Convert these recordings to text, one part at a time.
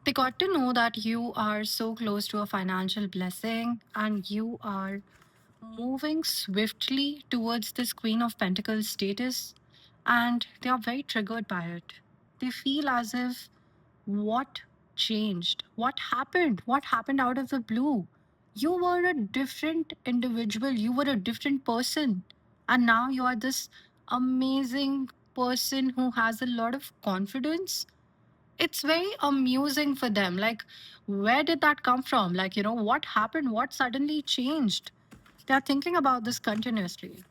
They got to know that you are so close to a financial blessing and you are moving swiftly towards this Queen of Pentacles status, and they are very triggered by it. They feel as if, what changed? What happened? What happened out of the blue? You were a different individual, you were a different person, and now you are this amazing person who has a lot of confidence. It's very amusing for them. Like, where did that come from? Like, what happened? What suddenly changed? They're thinking about this continuously.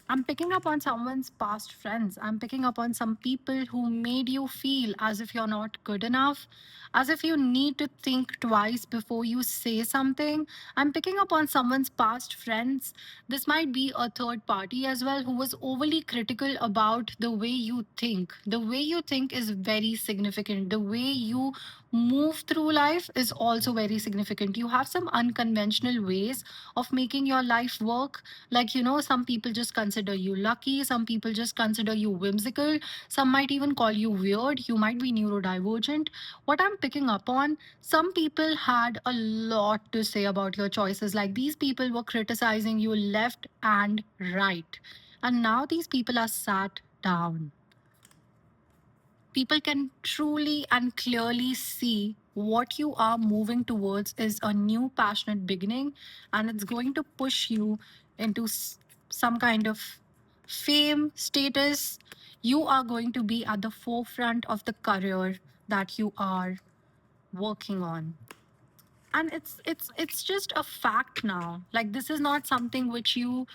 I'm picking up on someone's past friends. I'm picking up on some people who made you feel as if you're not good enough, as if you need to think twice before you say something. I'm picking up on someone's past friends. This might be a third party as well who was overly critical about the way you think. The way you think is very significant. The way you move through life is also very significant. You have some unconventional ways of making your life work. Like, some people just consider you lucky, some people just consider you whimsical, some might even call you weird, you might be neurodivergent. What I'm picking up on, some people had a lot to say about your choices. Like, these people were criticizing you left and right. And now these people are sat down. People can truly and clearly see what you are moving towards is a new passionate beginning, and it's going to push you into some kind of fame status. You are going to be at the forefront of the career that you are working on, and it's just a fact now. Like, this is not something which you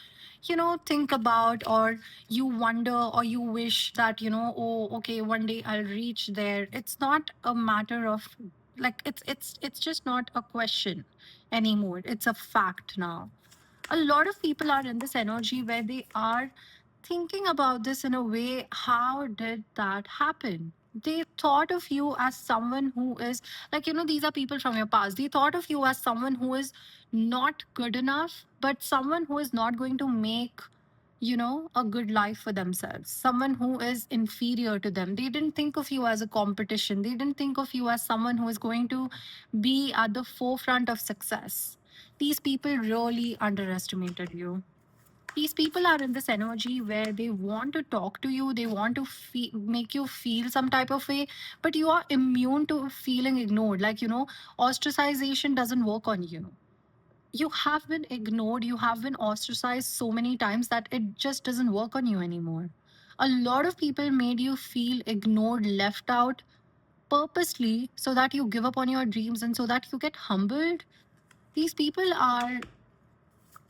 think about, or you wonder, or you wish that, oh, okay, one day I'll reach there. It's not a matter of, like, it's just not a question anymore. It's a fact now. A lot of people are in this energy where they are thinking about this in a way, how did that happen? They thought of you as someone who is, like, these are people from your past. They thought of you as someone who is not good enough, but someone who is not going to make, a good life for themselves, someone who is inferior to them. They didn't think of you as a competition. They didn't think of you as someone who is going to be at the forefront of success. These people really underestimated you. These people are in this energy where they want to talk to you, they want to make you feel some type of way, but you are immune to feeling ignored. Like, ostracization doesn't work on you. You have been ignored, you have been ostracized so many times that it just doesn't work on you anymore. A lot of people made you feel ignored, left out, purposely, so that you give up on your dreams and so that you get humbled. These people are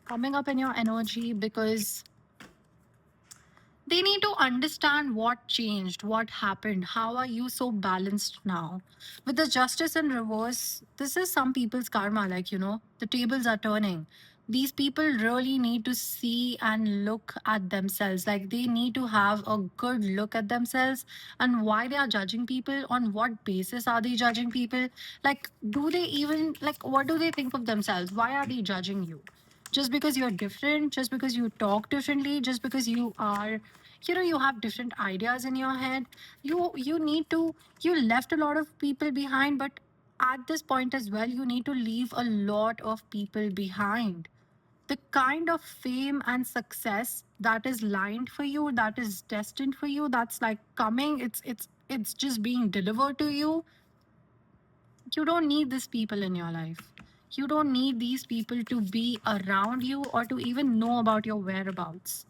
coming up in your energy because they need to understand what changed, what happened, how are you so balanced now. With the justice in reverse, this is some people's karma. Like, the tables are turning. These people really need to see and look at themselves. Like, they need to have a good look at themselves and why they are judging people, on what basis are they judging people. Like, do they even, like, what do they think of themselves? Why are they judging you? Just because you're different, just because you talk differently, just because you are, you have different ideas in your head. You need to, you left a lot of people behind, but at this point as well, you need to leave a lot of people behind. The kind of fame and success that is lined for you, that is destined for you, that's like coming, it's just being delivered to you. You don't need these people in your life. You don't need these people to be around you or to even know about your whereabouts.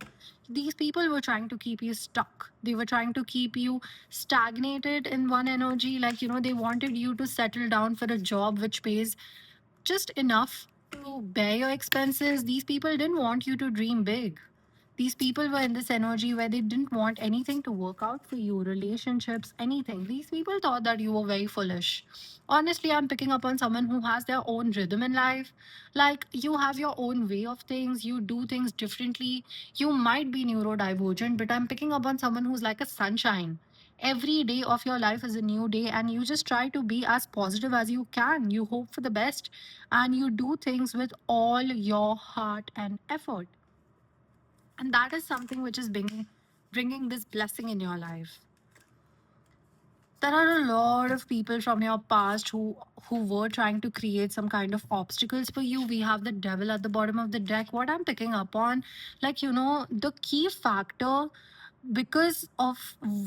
These people were trying to keep you stuck. They were trying to keep you stagnated in one energy. Like, they wanted you to settle down for a job which pays just enough to bear your expenses. These people didn't want you to dream big. These people were in this energy where they didn't want anything to work out for you, relationships, anything. These people thought that you were very foolish. Honestly, I'm picking up on someone who has their own rhythm in life. Like, you have your own way of things, you do things differently. You might be neurodivergent, but I'm picking up on someone who's like a sunshine. Every day of your life is a new day, and you just try to be as positive as you can. You hope for the best, and you do things with all your heart and effort. And that is something which is bringing this blessing in your life. There are a lot of people from your past who were trying to create some kind of obstacles for you. We have the devil at the bottom of the deck. What I'm picking up on, like, the key factor because of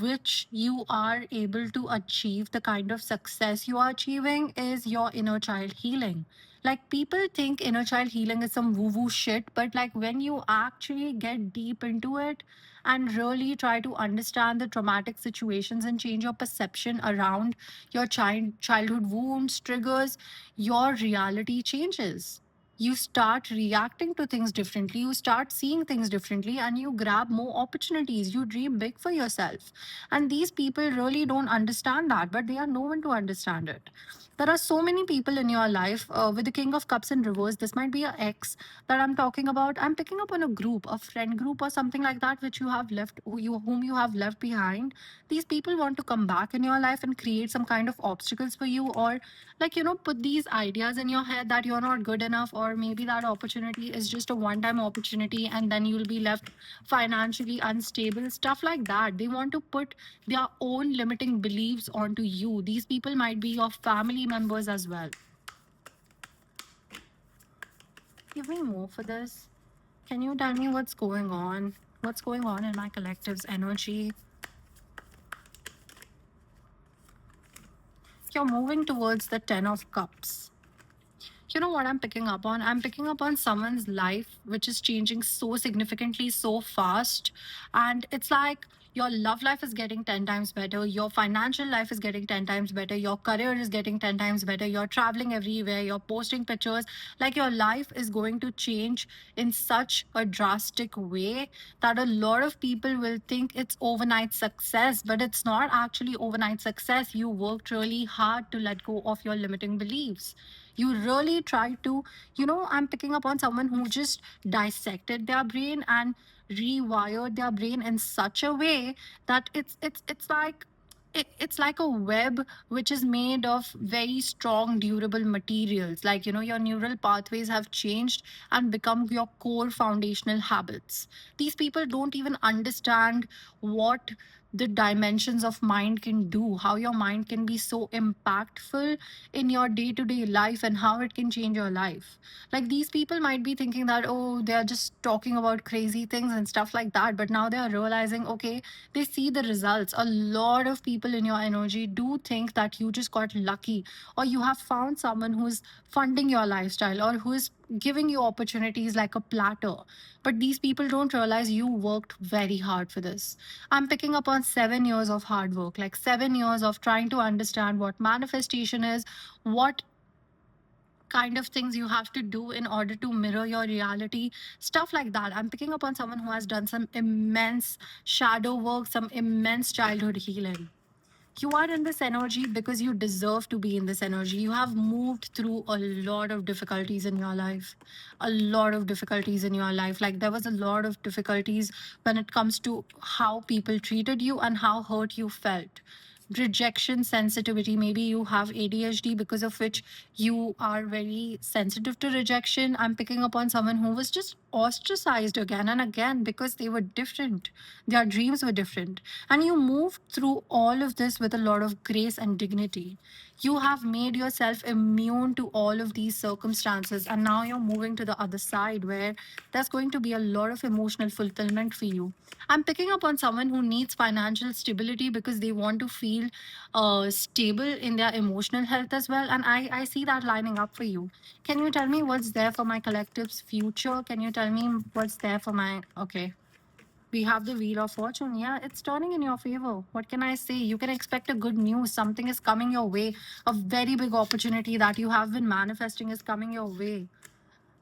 which you are able to achieve the kind of success you are achieving is your inner child healing. Like, people think inner child healing is some woo woo shit, but like when you actually get deep into it and really try to understand the traumatic situations and change your perception around your childhood wounds, triggers, your reality changes. You start reacting to things differently, you start seeing things differently, and you grab more opportunities. You dream big for yourself. And these people really don't understand that, but they are no one to understand it. There are so many people in your life with the King of Cups in reverse. This might be a ex that I'm talking about. I'm picking up on a group, a friend group or something like that, which you have left, whom you have left behind. These people want to come back in your life and create some kind of obstacles for you, or like, put these ideas in your head that you're not good enough, or maybe that opportunity is just a one time opportunity and then you'll be left financially unstable, stuff like that. They want to put their own limiting beliefs onto you. These people might be your family members as well. Give me more for this. Can you tell me what's going on? What's going on in my collective's energy? You're moving towards the 10 of Cups. You know what I'm picking up on? I'm picking up on someone's life which is changing so significantly, so fast. And it's like your love life is getting 10 times better, your financial life is getting 10 times better, your career is getting 10 times better, you're traveling everywhere, you're posting pictures. Like, your life is going to change in such a drastic way that a lot of people will think it's overnight success, but it's not actually overnight success. You worked really hard to let go of your limiting beliefs. You really try to, I'm picking up on someone who just dissected their brain and rewired their brain in such a way that it's like it's like a web which is made of very strong durable materials. Like, your neural pathways have changed and become your core foundational habits. These people don't even understand what the dimensions of mind can do, how your mind can be so impactful in your day to day life, and how it can change your life. Like, these people might be thinking that, oh, they're just talking about crazy things and stuff like that. But now they are realizing, okay, they see the results. A lot of people in your energy do think that you just got lucky, or you have found someone who's funding your lifestyle, or who is giving you opportunities like a platter. But these people don't realize you worked very hard for this. I'm picking up on 7 years of hard work, like 7 years of trying to understand what manifestation is, what kind of things you have to do in order to mirror your reality, stuff like that. I'm picking up on someone who has done some immense shadow work, some immense childhood healing. You are in this energy because you deserve to be in this energy. You have moved through a lot of difficulties in your life. A lot of difficulties in your life. Like, there was a lot of difficulties when it comes to how people treated you and how hurt you felt. Rejection sensitivity. Maybe you have ADHD, because of which you are very sensitive to rejection. I'm picking up on someone who was just ostracized again and again because they were different. Their dreams were different. And you moved through all of this with a lot of grace and dignity. You have made yourself immune to all of these circumstances. And now you're moving to the other side where there's going to be a lot of emotional fulfillment for you. I'm picking up on someone who needs financial stability because they want to feel stable in their emotional health as well. And I see that lining up for you. Can you tell me what's there for my collective's future? Can you tell me what's there for my. Okay. We have the Wheel of Fortune. Yeah, it's turning in your favor. What can I say? You can expect a good news. Something is coming your way. A very big opportunity that you have been manifesting is coming your way.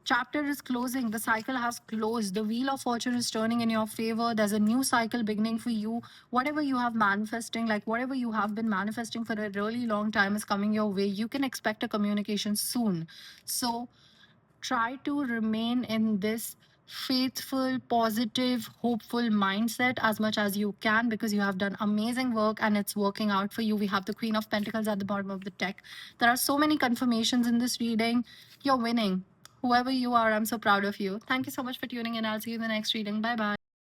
Chapter is closing. The cycle has closed. The Wheel of Fortune is turning in your favor. There's a new cycle beginning for you. Whatever you have manifesting, like whatever you have been manifesting for a really long time, is coming your way. You can expect a communication soon. So try to remain in this faithful, positive, hopeful mindset as much as you can, because you have done amazing work and it's working out for you. We have the Queen of Pentacles at the bottom of the deck. There are so many confirmations in this reading. You're winning. Whoever you are, I'm so proud of you. Thank you so much for tuning in. I'll see you in the next reading. Bye bye.